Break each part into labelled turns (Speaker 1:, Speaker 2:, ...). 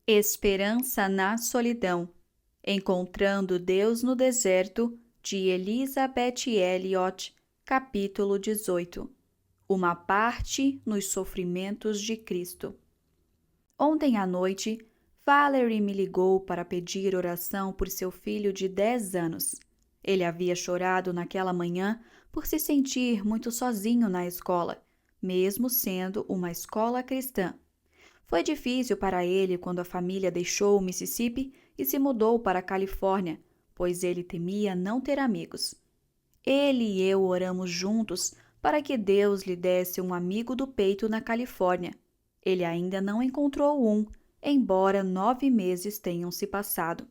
Speaker 1: Esperança na solidão. Encontrando Deus no deserto, de Elizabeth Elliot, capítulo 18. Uma parte nos sofrimentos de Cristo. Ontem à noite, Valerie me ligou para pedir oração por seu filho de 10 anos. Ele havia chorado naquela manhã por se sentir muito sozinho na escola, mesmo sendo uma escola cristã. Foi difícil para ele quando a família deixou o Mississippi e se mudou para a Califórnia, pois ele temia não ter amigos. Ele e eu oramos juntos para que Deus lhe desse um amigo do peito na Califórnia. Ele ainda não encontrou um, embora 9 meses tenham se passado.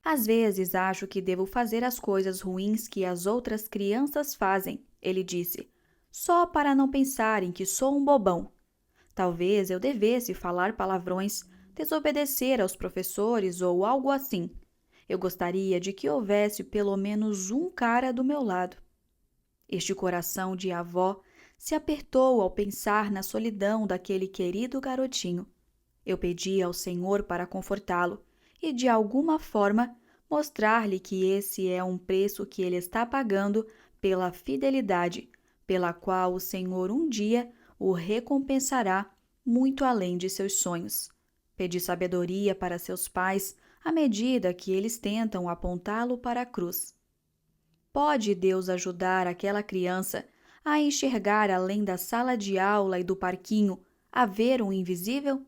Speaker 1: Às vezes acho que devo fazer as coisas ruins que as outras crianças fazem, ele disse, só para não pensarem que sou um bobão. Talvez eu devesse falar palavrões, desobedecer aos professores ou algo assim. Eu gostaria de que houvesse pelo menos um cara do meu lado. Este coração de avó se apertou ao pensar na solidão daquele querido garotinho. Eu pedi ao Senhor para confortá-lo e, de alguma forma, mostrar-lhe que esse é um preço que ele está pagando pela fidelidade, pela qual o Senhor um dia o recompensará muito além de seus sonhos. Pedi sabedoria para seus pais à medida que eles tentam apontá-lo para a cruz. Pode Deus ajudar aquela criança a enxergar além da sala de aula e do parquinho, a ver o invisível?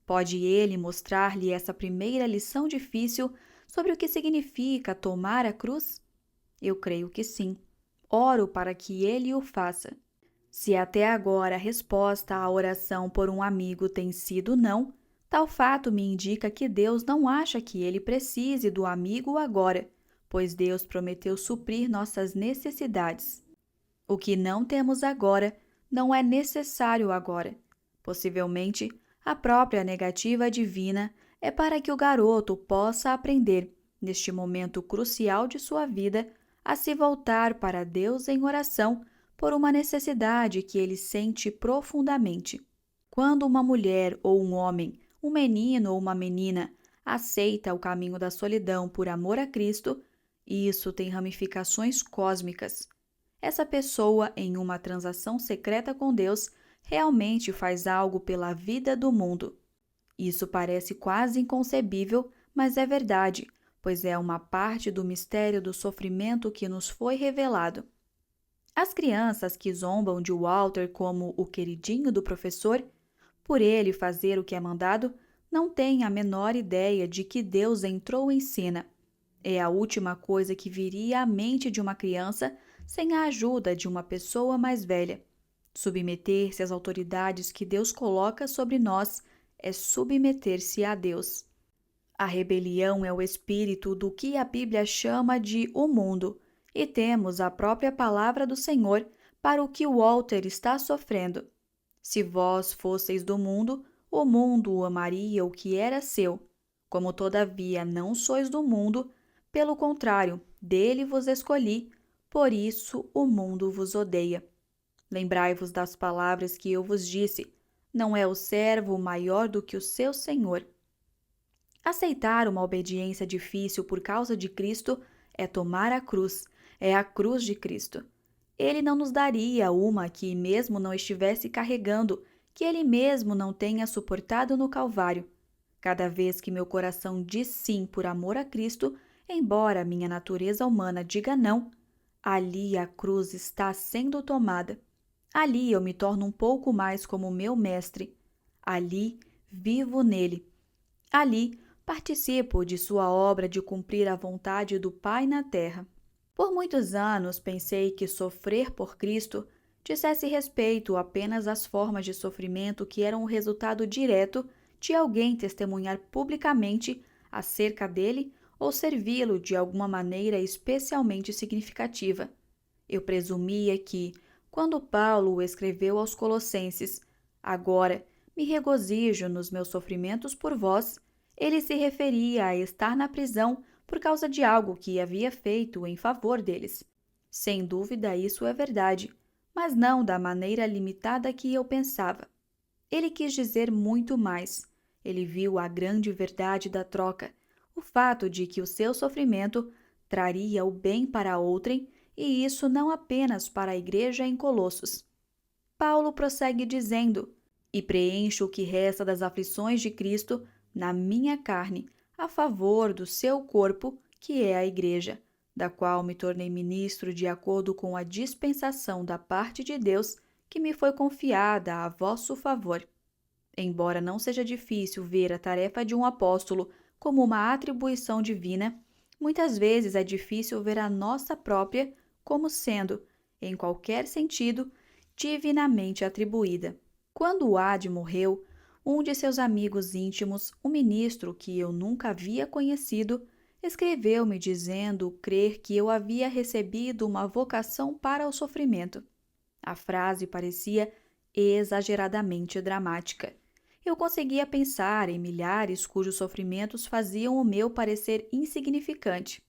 Speaker 1: Pode Ele mostrar-lhe essa primeira lição difícil sobre o que significa tomar a cruz? Eu creio que sim. Oro para que Ele o faça. Se até agora a resposta à oração por um amigo tem sido não, tal fato me indica que Deus não acha que ele precise do amigo agora, pois Deus prometeu suprir nossas necessidades. O que não temos agora não é necessário agora. Possivelmente, a própria negativa divina é para que o garoto possa aprender, neste momento crucial de sua vida, a se voltar para Deus em oração por uma necessidade que ele sente profundamente. Quando uma mulher ou um homem, um menino ou uma menina, aceita o caminho da solidão por amor a Cristo, isso tem ramificações cósmicas. Essa pessoa, em uma transação secreta com Deus, realmente faz algo pela vida do mundo. Isso parece quase inconcebível, mas é verdade, pois é uma parte do mistério do sofrimento que nos foi revelado. As crianças que zombam de Walter como o queridinho do professor, por ele fazer o que é mandado, não têm a menor ideia de que Deus entrou em cena. É a última coisa que viria à mente de uma criança sem a ajuda de uma pessoa mais velha. Submeter-se às autoridades que Deus coloca sobre nós é submeter-se a Deus. A rebelião é o espírito do que a Bíblia chama de o mundo, e temos a própria palavra do Senhor para o que Walter está sofrendo. Se vós fosseis do mundo, o mundo amaria o que era seu. Como todavia não sois do mundo, pelo contrário, dele vos escolhi, por isso o mundo vos odeia. Lembrai-vos das palavras que eu vos disse: não é o servo maior do que o seu senhor. Aceitar uma obediência difícil por causa de Cristo é tomar a cruz, é a cruz de Cristo. Ele não nos daria uma que, mesmo não estivesse carregando, que ele mesmo não tenha suportado no Calvário. Cada vez que meu coração diz sim por amor a Cristo, embora minha natureza humana diga não, ali a cruz está sendo tomada. Ali eu me torno um pouco mais como meu mestre. Ali vivo nele. Ali participo de sua obra de cumprir a vontade do Pai na terra. Por muitos anos pensei que sofrer por Cristo dissesse respeito apenas às formas de sofrimento que eram o resultado direto de alguém testemunhar publicamente acerca dele ou servi-lo de alguma maneira especialmente significativa. Eu presumia que, quando Paulo escreveu aos Colossenses, agora me regozijo nos meus sofrimentos por vós, ele se referia a estar na prisão por causa de algo que havia feito em favor deles. Sem dúvida, isso é verdade, mas não da maneira limitada que eu pensava. Ele quis dizer muito mais. Ele viu a grande verdade da troca, o fato de que o seu sofrimento traria o bem para outrem, e isso não apenas para a igreja em Colossos. Paulo prossegue dizendo: E preencho o que resta das aflições de Cristo na minha carne, a favor do seu corpo, que é a igreja, da qual me tornei ministro de acordo com a dispensação da parte de Deus que me foi confiada a vosso favor. Embora não seja difícil ver a tarefa de um apóstolo como uma atribuição divina, muitas vezes é difícil ver a nossa própria como sendo, em qualquer sentido, divinamente atribuída. Quando Ad morreu, um de seus amigos íntimos, um ministro que eu nunca havia conhecido, escreveu-me dizendo crer que eu havia recebido uma vocação para o sofrimento. A frase parecia exageradamente dramática. Eu conseguia pensar em milhares cujos sofrimentos faziam o meu parecer insignificante.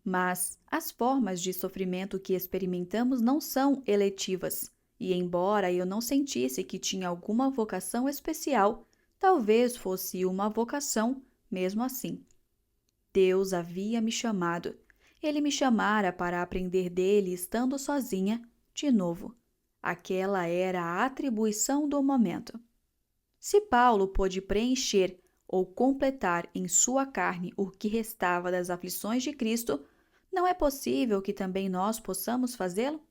Speaker 1: Mas as formas de sofrimento que experimentamos não são eletivas, e embora eu não sentisse que tinha alguma vocação especial, talvez fosse uma vocação mesmo assim. Deus havia me chamado. Ele me chamara para aprender dele estando sozinha, de novo. Aquela era a atribuição do momento. Se Paulo pôde preencher ou completar em sua carne o que restava das aflições de Cristo, não é possível que também nós possamos fazê-lo?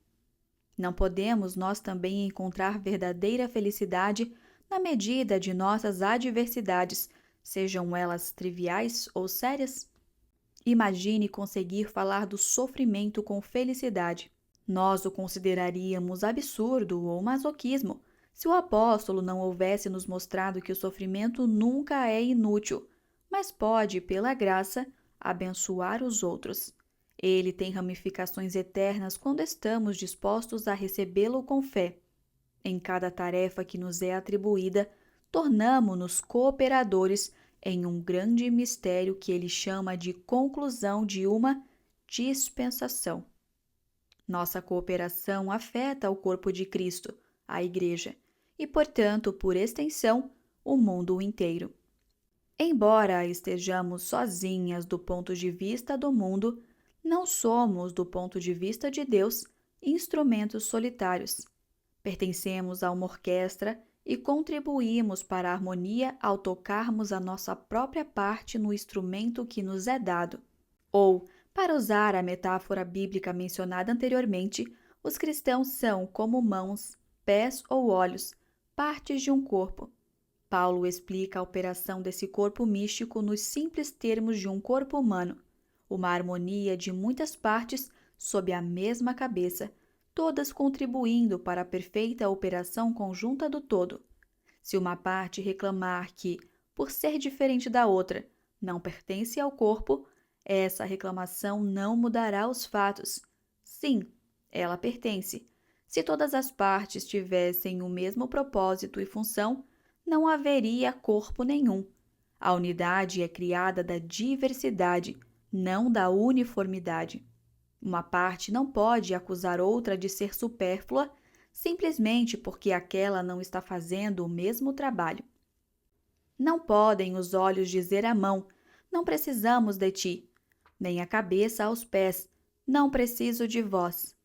Speaker 1: Não podemos nós também encontrar verdadeira felicidade na medida de nossas adversidades, sejam elas triviais ou sérias? Imagine conseguir falar do sofrimento com felicidade. Nós o consideraríamos absurdo ou masoquismo se o apóstolo não houvesse nos mostrado que o sofrimento nunca é inútil, mas pode, pela graça, abençoar os outros. Ele tem ramificações eternas quando estamos dispostos a recebê-lo com fé. Em cada tarefa que nos é atribuída, tornamo-nos cooperadores em um grande mistério que ele chama de conclusão de uma dispensação. Nossa cooperação afeta o corpo de Cristo, a Igreja, e, portanto, por extensão, o mundo inteiro. Embora estejamos sozinhas do ponto de vista do mundo, não somos, do ponto de vista de Deus, instrumentos solitários. Pertencemos a uma orquestra e contribuímos para a harmonia ao tocarmos a nossa própria parte no instrumento que nos é dado. Ou, para usar a metáfora bíblica mencionada anteriormente, os cristãos são como mãos, pés ou olhos, partes de um corpo. Paulo explica a operação desse corpo místico nos simples termos de um corpo humano, uma harmonia de muitas partes sob a mesma cabeça, todas contribuindo para a perfeita operação conjunta do todo. Se uma parte reclamar que, por ser diferente da outra, não pertence ao corpo, essa reclamação não mudará os fatos. Sim, ela pertence. Se todas as partes tivessem o mesmo propósito e função, não haveria corpo nenhum. A unidade é criada da diversidade, não da uniformidade. Uma parte não pode acusar outra de ser supérflua simplesmente porque aquela não está fazendo o mesmo trabalho. Não podem os olhos dizer à mão: não precisamos de ti, nem a cabeça aos pés: não preciso de vós.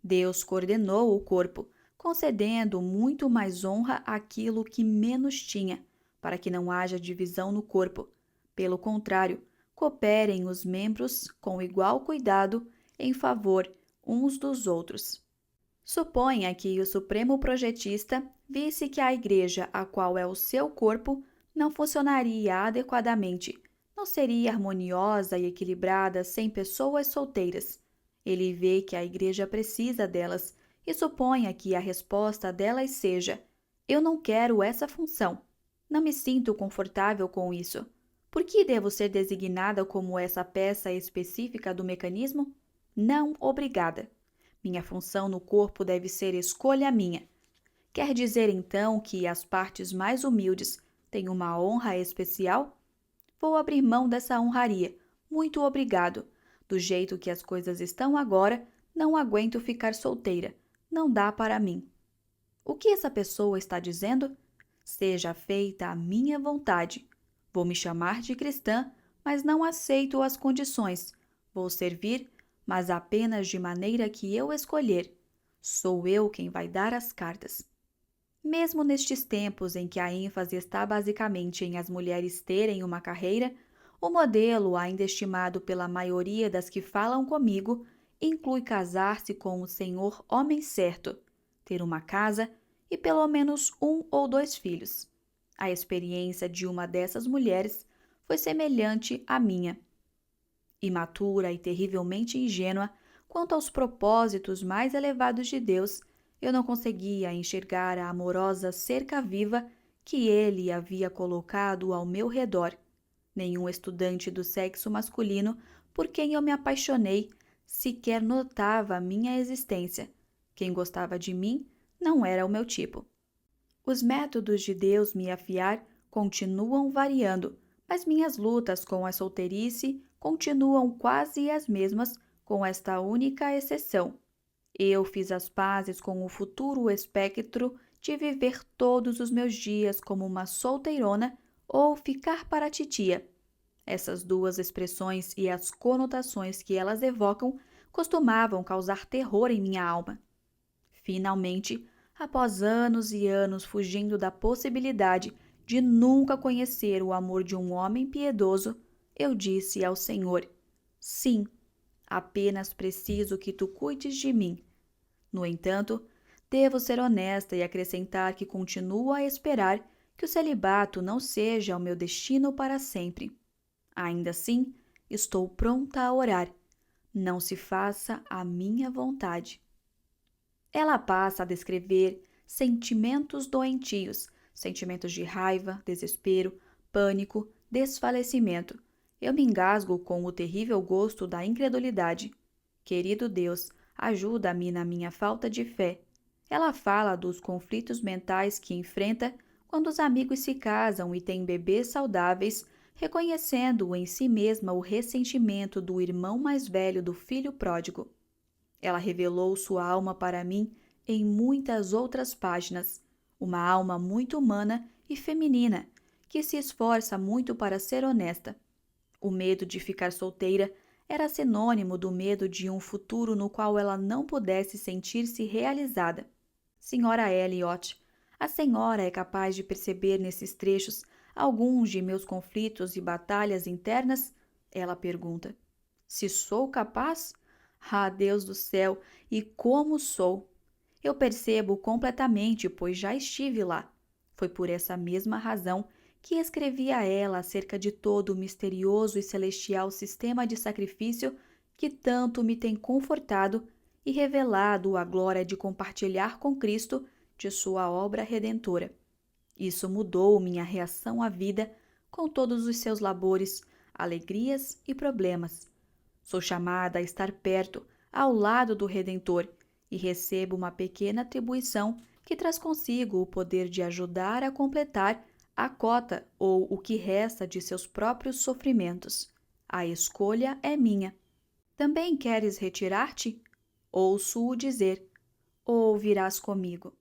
Speaker 1: Deus coordenou o corpo, concedendo muito mais honra àquilo que menos tinha, para que não haja divisão no corpo. Pelo contrário, cooperem os membros com igual cuidado em favor uns dos outros. Suponha que o Supremo Projetista visse que a igreja, a qual é o seu corpo, não funcionaria adequadamente, não seria harmoniosa e equilibrada sem pessoas solteiras. Ele vê que a igreja precisa delas e suponha que a resposta delas seja: eu não quero essa função. Não me sinto confortável com isso. Por que devo ser designada como essa peça específica do mecanismo? Não, obrigada. Minha função no corpo deve ser escolha minha. Quer dizer então que as partes mais humildes têm uma honra especial? Vou abrir mão dessa honraria. Muito obrigado. Do jeito que as coisas estão agora, não aguento ficar solteira. Não dá para mim. O que essa pessoa está dizendo? Seja feita a minha vontade. Vou me chamar de cristã, mas não aceito as condições. Vou servir, mas apenas de maneira que eu escolher. Sou eu quem vai dar as cartas. Mesmo nestes tempos em que a ênfase está basicamente em as mulheres terem uma carreira, o modelo, ainda estimado pela maioria das que falam comigo, inclui casar-se com o senhor homem certo, ter uma casa e pelo menos um ou dois filhos. A experiência de uma dessas mulheres foi semelhante à minha. Imatura e terrivelmente ingênua quanto aos propósitos mais elevados de Deus, eu não conseguia enxergar a amorosa cerca viva que ele havia colocado ao meu redor. Nenhum estudante do sexo masculino por quem eu me apaixonei sequer notava a minha existência. Quem gostava de mim não era o meu tipo. Os métodos de Deus me afiar continuam variando, mas minhas lutas com a solteirice continuam quase as mesmas, com esta única exceção. Eu fiz as pazes com o futuro espectro de viver todos os meus dias como uma solteirona ou ficar para a titia. Essas duas expressões e as conotações que elas evocam costumavam causar terror em minha alma. Finalmente, após anos e anos fugindo da possibilidade de nunca conhecer o amor de um homem piedoso, eu disse ao Senhor: sim, apenas preciso que tu cuides de mim. No entanto, devo ser honesta e acrescentar que continuo a esperar que o celibato não seja o meu destino para sempre. Ainda assim, estou pronta a orar. Não se faça a minha vontade. Ela passa a descrever sentimentos doentios, sentimentos de raiva, desespero, pânico, desfalecimento. Eu me engasgo com o terrível gosto da incredulidade. Querido Deus, ajuda-me na minha falta de fé. Ela fala dos conflitos mentais que enfrenta quando os amigos se casam e têm bebês saudáveis, reconhecendo em si mesma o ressentimento do irmão mais velho do filho pródigo. Ela revelou sua alma para mim em muitas outras páginas, uma alma muito humana e feminina, que se esforça muito para ser honesta. O medo de ficar solteira era sinônimo do medo de um futuro no qual ela não pudesse sentir-se realizada. Senhora Elliot, a senhora é capaz de perceber nesses trechos alguns de meus conflitos e batalhas internas? Ela pergunta. Se sou capaz? Ah, Deus do céu, e como sou! Eu percebo completamente, pois já estive lá. Foi por essa mesma razão que escrevi a ela acerca de todo o misterioso e celestial sistema de sacrifício que tanto me tem confortado e revelado a glória de compartilhar com Cristo de sua obra redentora. Isso mudou minha reação à vida com todos os seus labores, alegrias e problemas. Sou chamada a estar perto, ao lado do Redentor, e recebo uma pequena atribuição que traz consigo o poder de ajudar a completar a cota ou o que resta de seus próprios sofrimentos. A escolha é minha. Também queres retirar-te? Ouço-o dizer: ou virás comigo?